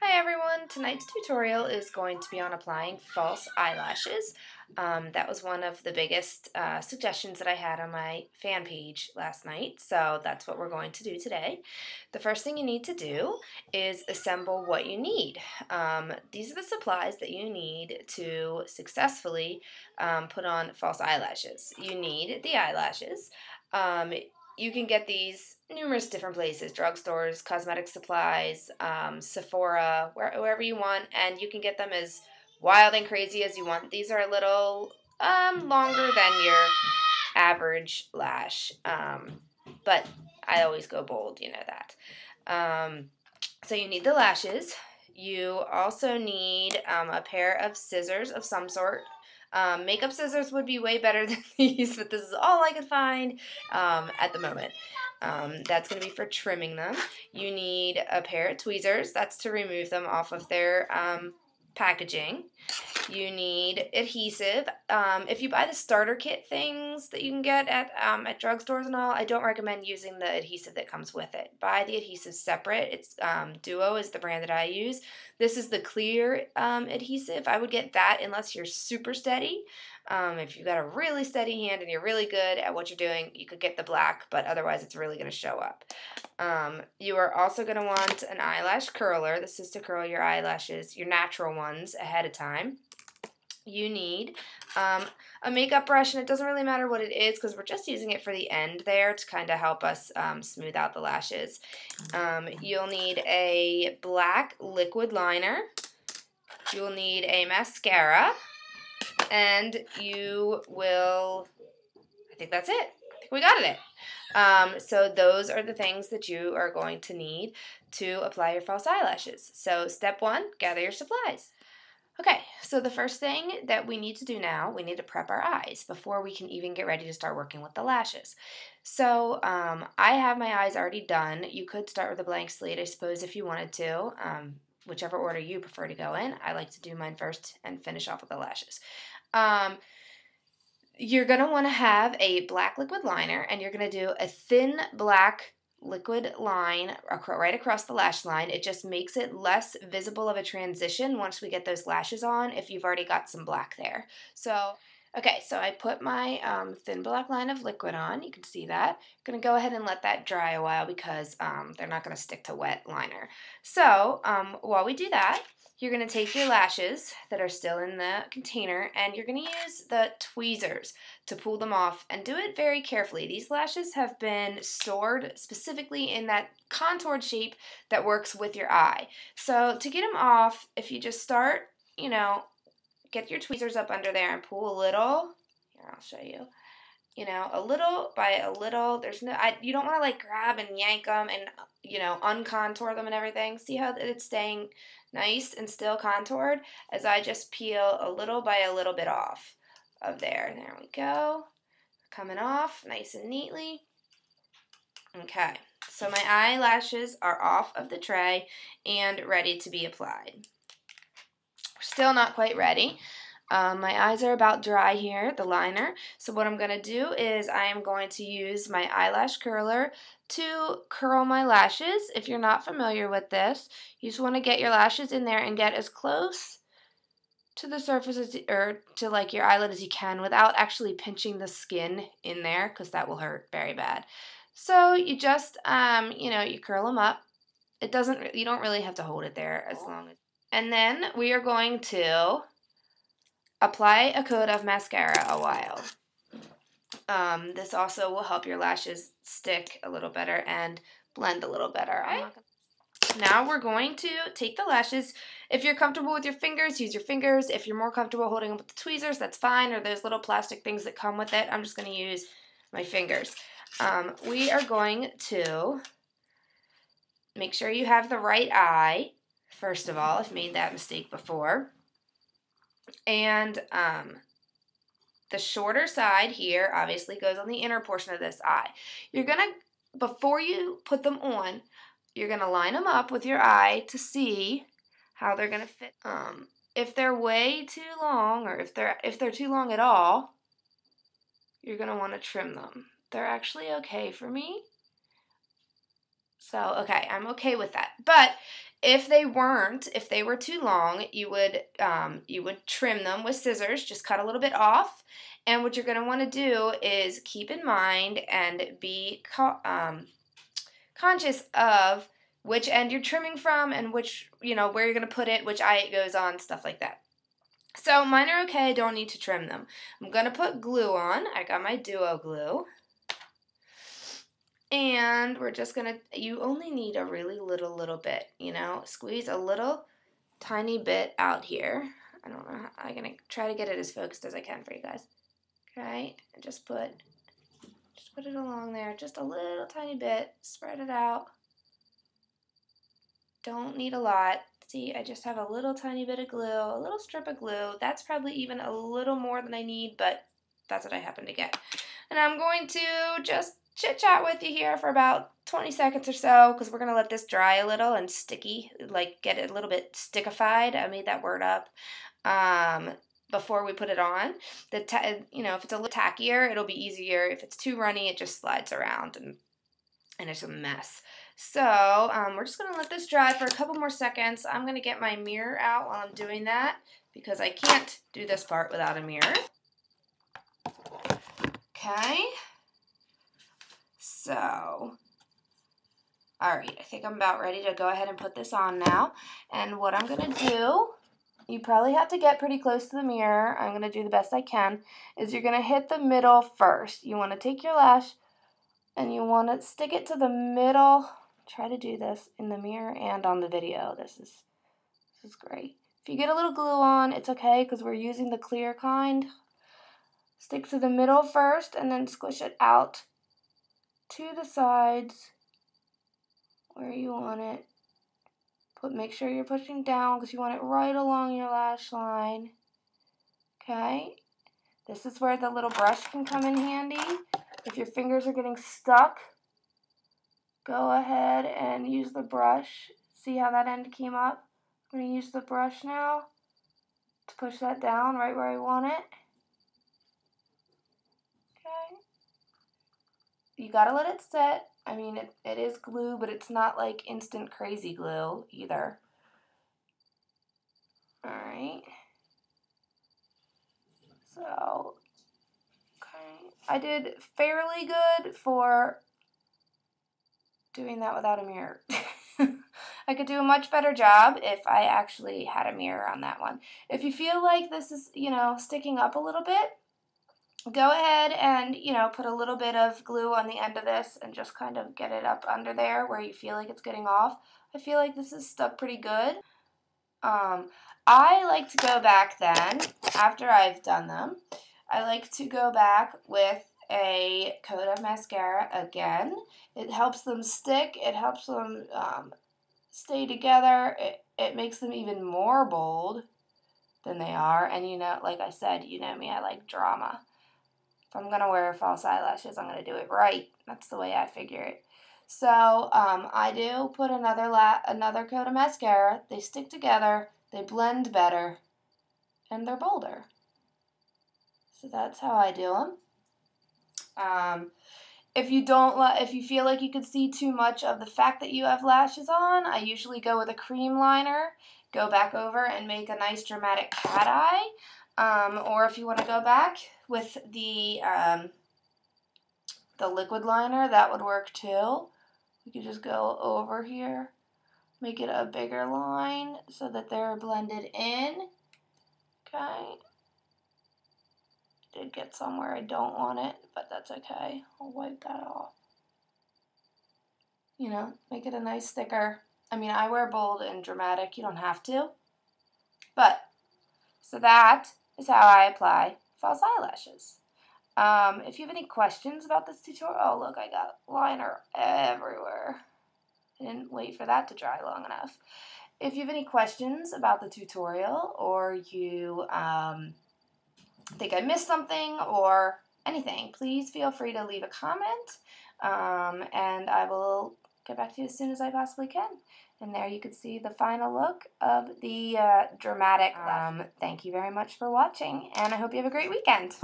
Hi everyone! Tonight's tutorial is going to be on applying false eyelashes. That was one of the biggest suggestions that I had on my fan page last night, so that's what we're going to do today. The first thing you need to do is assemble what you need. These are the supplies that you need to successfully put on false eyelashes. You need the eyelashes. You can get these numerous different places, drugstores, cosmetic supplies, Sephora, wherever you want, and you can get them as wild and crazy as you want. These are a little longer than your average lash, but I always go bold, you know that. So you need the lashes. You also need a pair of scissors of some sort. Makeup scissors would be way better than these, but this is all I could find at the moment. That's going to be for trimming them. You need a pair of tweezers. That's to remove them off of their packaging. You need adhesive. If you buy the starter kit things that you can get at drugstores and all, I don't recommend using the adhesive that comes with it. Buy the adhesive separate. It's Duo is the brand that I use. This is the clear adhesive. I would get that unless you're super steady. If you've got a really steady hand and you're really good at what you're doing, you could get the black, but otherwise it's really going to show up. You are also going to want an eyelash curler. This is to curl your eyelashes, your natural ones, ahead of time. You need a makeup brush, and it doesn't really matter what it is because we're just using it for the end there to kind of help us smooth out the lashes. You'll need a black liquid liner. You'll need a mascara, and you will, I think that's it. I think we got it. So those are the things that you are going to need to apply your false eyelashes. So step one, gather your supplies. Okay, so the first thing that we need to do now, we need to prep our eyes before we can even get ready to start working with the lashes. So I have my eyes already done. You could start with a blank slate, I suppose, if you wanted to, whichever order you prefer to go in. I like to do mine first and finish off with the lashes. You're going to want to have a black liquid liner, and you're going to do a thin black liquid line right across the lash line. It just makes it less visible of a transition once we get those lashes on if you've already got some black there. So, okay, so I put my thin black line of liquid on. You can see that. I'm going to go ahead and let that dry a while because they're not going to stick to wet liner. So, while we do that, you're going to take your lashes that are still in the container and you're going to use the tweezers to pull them off, and do it very carefully. These lashes have been stored specifically in that contoured shape that works with your eye. So to get them off, if you just start, get your tweezers up under there and pull a little. Here, I'll show you. A little by a little. You don't want to like grab and yank them and, uncontour them and everything. See how it's staying nice and still contoured as I just peel a little by a little bit off of there. There we go. Coming off nice and neatly. Okay, so my eyelashes are off of the tray and ready to be applied. We're still not quite ready. My eyes are about dry here, the liner. So what I'm going to do is I am going to use my eyelash curler to curl my lashes. If you're not familiar with this, you just want to get your lashes in there and get as close to the surface or to like your eyelid as you can without actually pinching the skin in there, because that will hurt very bad. So you just you curl them up. You don't really have to hold it there as long as. And then we are going to apply a coat of mascara a while. This also will help your lashes stick a little better and blend a little better. Right? Now we're going to take the lashes. If you're comfortable with your fingers, use your fingers. If you're more comfortable holding them with the tweezers, that's fine, or those little plastic things that come with it. I'm just going to use my fingers. We are going to make sure you have the right eye, first of all. I've made that mistake before. And the shorter side here obviously goes on the inner portion of this eye. You're going to, before you put them on, you're going to line them up with your eye to see how they're going to fit. If they're way too long, or if they're too long at all, you're going to want to trim them. They're actually okay for me. So, okay, I'm okay with that. But If they were too long, you would trim them with scissors, just cut a little bit off. And what you're going to want to do is keep in mind and be conscious of which end you're trimming from and which, where you're going to put it, which eye it goes on, stuff like that. So mine are okay, I don't need to trim them. I'm going to put glue on. I got my Duo glue. And we're just going to, you only need a really little bit, squeeze a little tiny bit out here. I don't know, I'm going to try to get it as focused as I can for you guys. Okay, and just put it along there, just a little tiny bit, spread it out. Don't need a lot. See, I just have a little tiny bit of glue, a little strip of glue. That's probably even a little more than I need, but that's what I happen to get. And I'm going to just chit-chat with you here for about 20 seconds or so, because we're going to let this dry a little and sticky, like get it a little bit stickified. I made that word up. Before we put it on. If it's a little tackier, it'll be easier. If it's too runny, it just slides around and it's a mess. So we're just going to let this dry for a couple more seconds. I'm going to get my mirror out while I'm doing that because I can't do this part without a mirror. Okay. So, all right, I think I'm about ready to go ahead and put this on now. And what I'm going to do, you probably have to get pretty close to the mirror. I'm going to do the best I can. Is you're going to hit the middle first. You want to take your lash and you want to stick it to the middle. Try to do this in the mirror and on the video. This is great. If you get a little glue on, it's okay because we're using the clear kind. Stick to the middle first and then squish it out to the sides where you want it. Make sure you're pushing down because you want it right along your lash line. Okay? This is where the little brush can come in handy. If your fingers are getting stuck, go ahead and use the brush. See how that end came up? I'm going to use the brush now to push that down right where I want it. Okay? You got to let it set. I mean, it is glue, but it's not like instant crazy glue either. Alright. So, okay. I did fairly good for doing that without a mirror. I could do a much better job if I actually had a mirror on that one. If you feel like this is, sticking up a little bit, go ahead and, put a little bit of glue on the end of this and just kind of get it up under there where you feel like it's getting off. I feel like this is stuck pretty good. I like to go back then, after I've done them, I like to go back with a coat of mascara again. It helps them stick, it helps them stay together, it makes them even more bold than they are, and like I said, you know me, I like drama. If I'm going to wear false eyelashes, I'm going to do it right. That's the way I figure it. So, I do put another coat of mascara. They stick together, they blend better, and they're bolder. So that's how I do them. If you feel like you could see too much of the fact that you have lashes on, I usually go with a cream liner, go back over and make a nice dramatic cat eye. Or if you want to go back with the liquid liner, that would work too. You could just go over here, make it a bigger line so that they're blended in. Okay. Did get somewhere I don't want it, but that's okay. I'll wipe that off. Make it a nice sticker. I mean, I wear bold and dramatic. You don't have to. But, so that is how I apply false eyelashes. If you have any questions about this tutorial, oh look, I got liner everywhere. I didn't wait for that to dry long enough. If you have any questions about the tutorial, or you think I missed something or anything, please feel free to leave a comment, and I will get back to you as soon as I possibly can. And there you can see the final look of the dramatic. Thank you very much for watching, and I hope you have a great weekend.